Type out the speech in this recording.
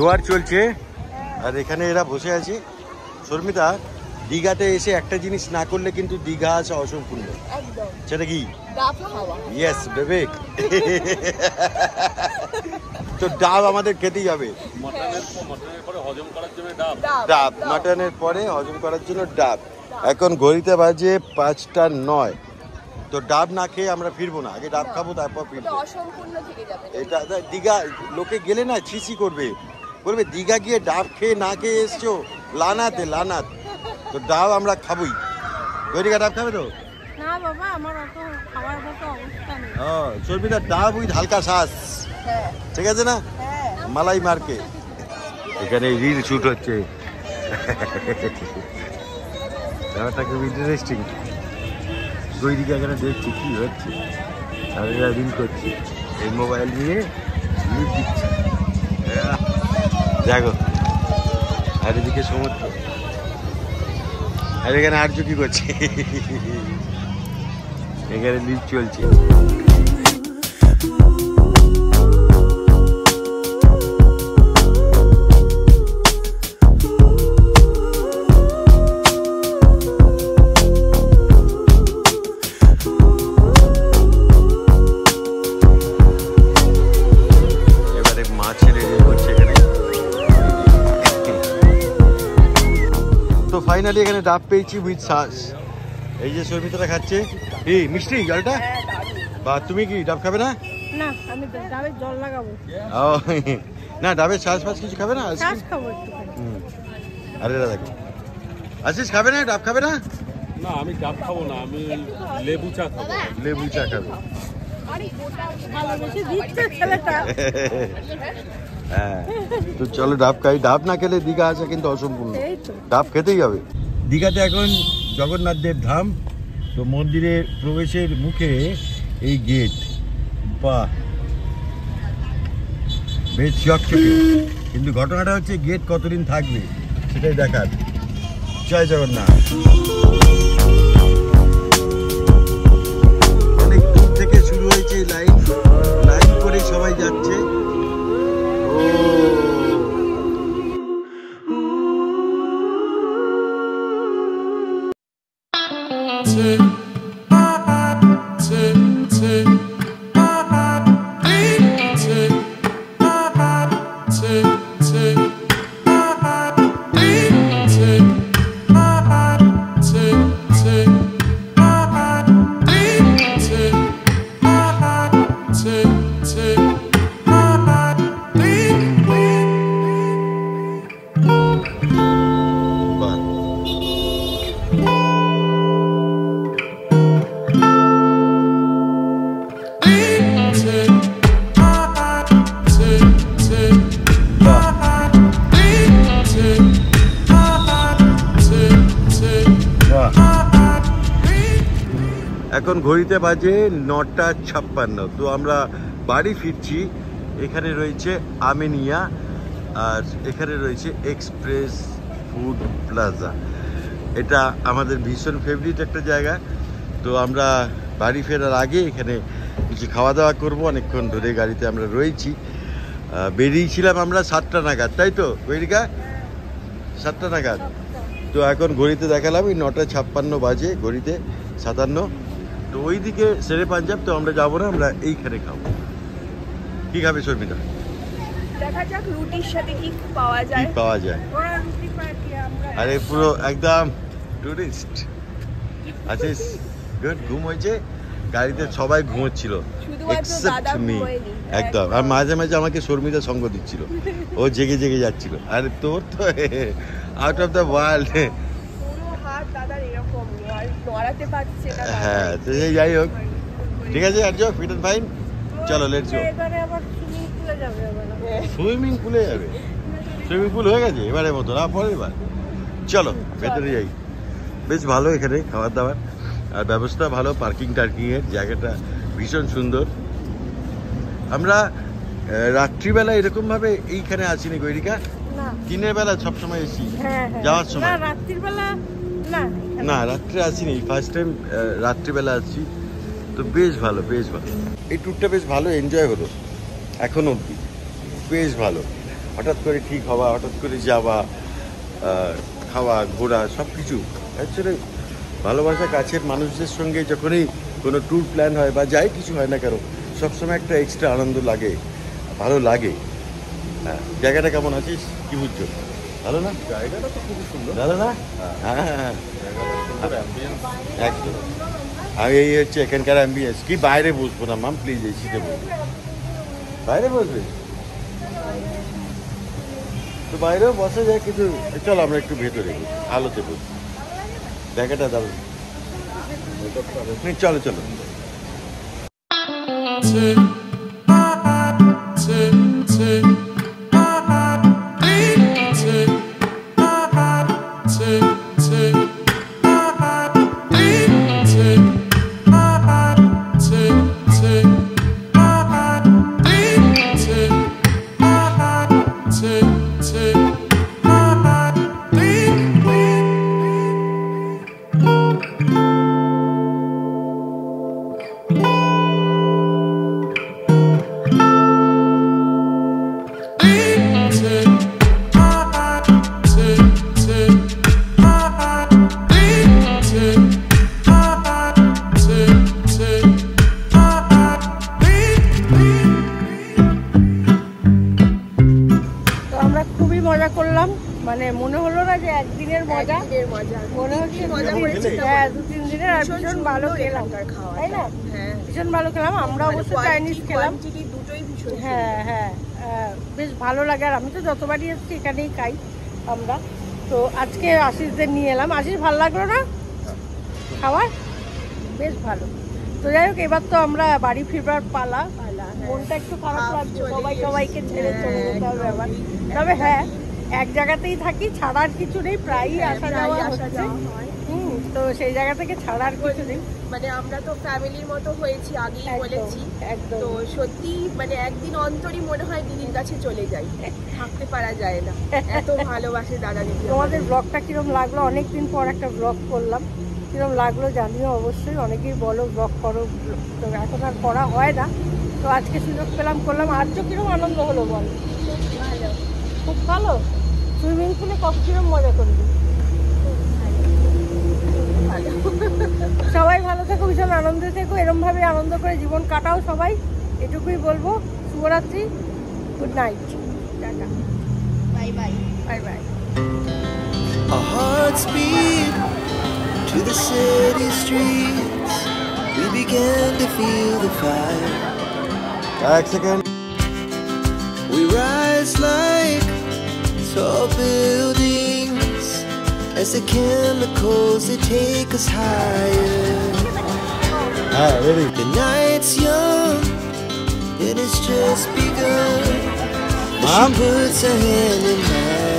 জোয়ার চলছে আর এখানে এরা বসে আছে। শর্মিতা, দীঘাতে এসে একটা জিনিস না করলে কিন্তু দীঘা আসা অসম্পূর্ণ। সেটা কি? ইয়েস বেবে। তো ডাব আমাদের খেতেই হবে। ডাব মাটনের পরে হজম করার জন্য ডাব। এখন ঘড়িতে বাজে 5:09। তো ডাব না খেয়ে আমরা ফিরবো না, আগে ডাব খাবো তারপর ফিরবো। এটা দীঘা লোকে গেলে না ছিছি করবে, বলবে দীঘা গিয়ে ডাব খেয়ে না খেয়ে এসছো, লানাতে লানাত। তো ডাব আমরা খাবোই। গরিকা ডাব খাবে তো? না বাবা, আমার অত খাওয়ার মতো অবস্থা নেই। শর্মিতা, ডাব উইথ হালকা শ্বাস, ঠিক আছে না? মালাই মার্কে এখানে রিল শুট হচ্ছে। ব্যাপারটা খুব ইন্টারেস্টিং। গৈরিকা এখানে দেখছি কি হচ্ছে, আর এরা রিল করছে, এই মোবাইল নিয়ে রিল দিচ্ছে। দেখো, আর এদিকে সমুদ্র, আর এখানে আর্য কি করছে, এখানে লিফট চলছে। ফাইনালি এখানে ডাব পেয়েছি উইথ সস। এই যে শর্মিতাটা খাচ্ছে। এই মিষ্টি জলটা, বা তুমি কি ডাব খাবে না? না, আমি ডাবের জল লাগাবো। না, ডাবের শ্বাস ফাস কিছু খাবে না? শ্বাস খাবো একটু। আরে দেখো, আশিস খাবে না, ডাব খাবে না? না, আমি ডাব খাবো না, আমি লেবু চা খাবো। লেবু চা খাবে? ভালোবেসে দিচ্ছে ছেলেটা। হ্যাঁ, তো চলো ডাব খাই। ডাব না খেলে দীঘা আসা কিন্তু অসম্পূর্ণ, ডাব খেতেই হবে। দীঘাতে এখন জগন্নাথ দেব ধাম, তো মন্দিরের প্রবেশের মুখে এই গেট। বাহ, বেশ চকচকে। কিন্তু ঘটনাটা হচ্ছে গেট কতদিন থাকবে সেটাই দেখার। জয় জগন্নাথ। অনেক দূর থেকে শুরু হয়েছে এই লাইন, লাইন করে সবাই যাচ্ছে। এখন ঘড়িতে বাজে 9:56। তো আমরা বাড়ি ফিরছি। এখানে রয়েছে আমিনিয়া আর এখানে রয়েছে এক্সপ্রেস ফুড প্লাজা। এটা আমাদের ভীষণ ফেভারিট একটা জায়গা। তো আমরা বাড়ি ফেরার আগে এখানে কিছু খাওয়া দাওয়া করবো। অনেকক্ষণ ধরে গাড়িতে আমরা রয়েছি, বেরিয়েছিলাম আমরা 7টা নাগাদ, তাই তো গৈরিকা? 7টা নাগাদ। তো এখন ঘড়িতে দেখালাম এই 9:56 বাজে, ঘড়িতে 57। তো ওইদিকে শেরে পাঞ্জাব, তো আমরা যাবো না, আমরা এইখানে খাবো। কি খাবে শর্মিতা? দেখা যাক রুটির সাথে কি পাওয়া যায়। কি পাওয়া যায়? ওরা রুটি পায় কি আমরা? আরে পুরো একদম টুরিস্ট আছিস। গুড, ঘুম হয়েছে গাড়িতে, সবাই ঘুমোচ্ছিল এক্সেপ্ট মি। একদম। আর মাঝে মাঝে আমাকে শর্মিতা সঙ্গ দিচ্ছিল, ও জেগে জেগে যাচ্ছিল। আর তোর তো আউট অফ দ্য ওয়ার্ল্ড। হ্যাঁ, তো যাই হোক, ঠিক আছে। আর ফিট অ্যান্ড ফাইন, চলো লেটস গো। সুইমিং পুলে যাবে? সুইমিং পুল হয়ে গেছে এবারের মতো, না পরের বার। চলো ভেতরে যাই। বেশ ভালো এখানে খাবার দাবার, আর ব্যবস্থা ভালো, পার্কিং টার্কিংয়ের জায়গাটা ভীষণ সুন্দর। আমরা রাত্রিবেলা এরকমভাবে এইখানে আসিনি গৈরিকা, দিনের বেলা সবসময় এসি যাওয়ার সময়। না, রাত্রে আসিনি, ফার্স্ট টাইম রাত্রিবেলা আসছি। তো বেশ ভালো, বেশ ভালো। এই ট্যুরটা বেশ ভালো এনজয় হলো এখন অবধি, বেশ ভালো। হঠাৎ করে ঠিক হওয়া, হঠাৎ করে যাওয়া, খাওয়া ঘোরা সব কিছু অ্যাকচুয়ালি ভালোবাসা কাছের মানুষদের সঙ্গে যখনই কোনো ট্যুর প্ল্যান হয় বা যাই কিছু হয় না কেন সবসময় একটা এক্সট্রা আনন্দ লাগে, ভালো লাগে। হ্যাঁ, জায়গাটা কেমন আছিস, কি বুঝছো? ভালো না? জায়গাটা তো খুবই সুন্দর। ভালো না? হ্যাঁ হ্যাঁ হ্যাঁ, জায়গাটা সুন্দর, অ্যাম্বিয়েন্স। একদম। আমি এই হচ্ছে এখানকার অ্যাম্বিয়েন্স। কি বাইরে বসবো না মাম, প্লিজ এই সিটে বসবো। বাইরে বসবে তো বাইরেও বসা যায়, কিন্তু চলো আমরা একটু ভেতরে বসি, আলোতে বসি, জায়গাটা দারুণ। চলো চলো। মজা করলাম, মানে মনে হলো না যে একদিনের মজা, মনে হচ্ছে হ্যাঁ 2-3 দিনের। আর ভীষণ ভালো খেলাম, তাই না? ভীষণ ভালো খেলাম। আমরা অবশ্য চাইনিজ খেলাম। হ্যাঁ হ্যাঁ, বেশ ভালো লাগে। আর আমি তো যতবারই এসেছি এখানেই খাই আমরা। তো আজকে আশিসদের নিয়ে এলাম। আশিস ভালো লাগলো না খাবার? বেশ ভালো। তো যাই হোক, এবার তো আমরা বাড়ি ফিরবার পালা। মনটা একটু খারাপ লাগছে, সবাইকে ছেড়ে চলে যেতে হবে আবার। তবে হ্যাঁ, এক জায়গাতেই থাকি, ছাড়ার কিছু নেই, প্রায়ই আসা যাওয়া হচ্ছে। তো সেই জায়গা থেকে ছাড়ার কিছু নেই। মানে আমরা তো ফ্যামিলির মতো হয়েছি, আগেই বলেছি। একদম। তো সত্যি মানে একদিন অন্তরই মনে হয় দিদির কাছে চলে যাই, থাকতে পারা যায় না, এত ভালোবাসে দাদা দিদি। তোমাদের ব্লগটা কিরম লাগলো? অনেকদিন পর একটা ব্লগ করলাম, কিরম লাগলো জানিও অবশ্যই। অনেকেই বলো ব্লগ করো, তো এখন আর করা হয় না। তো আজকে সুযোগ পেলাম, করলাম। আর তো কিরম আনন্দ হলো বল? ভালো, খুব ভালো। সুইমিং পুলে কত কিরম মজা করবি? সবাই ভালো থেকো, ভীষণ আনন্দে থেকো, এরমভাবে আনন্দ করে জীবন কাটাও সবাই, এটুকুই বলবো। শুভরাত্রি, good night, tata, bye bye, bye bye. Our hearts beat to the city streets. We began to feel the fire. এক second. We rise like tall buildings as the chemicals that take us higher. হ্যাঁ, ready. The night's young, it has just begun. She Mom? puts her hand in mine.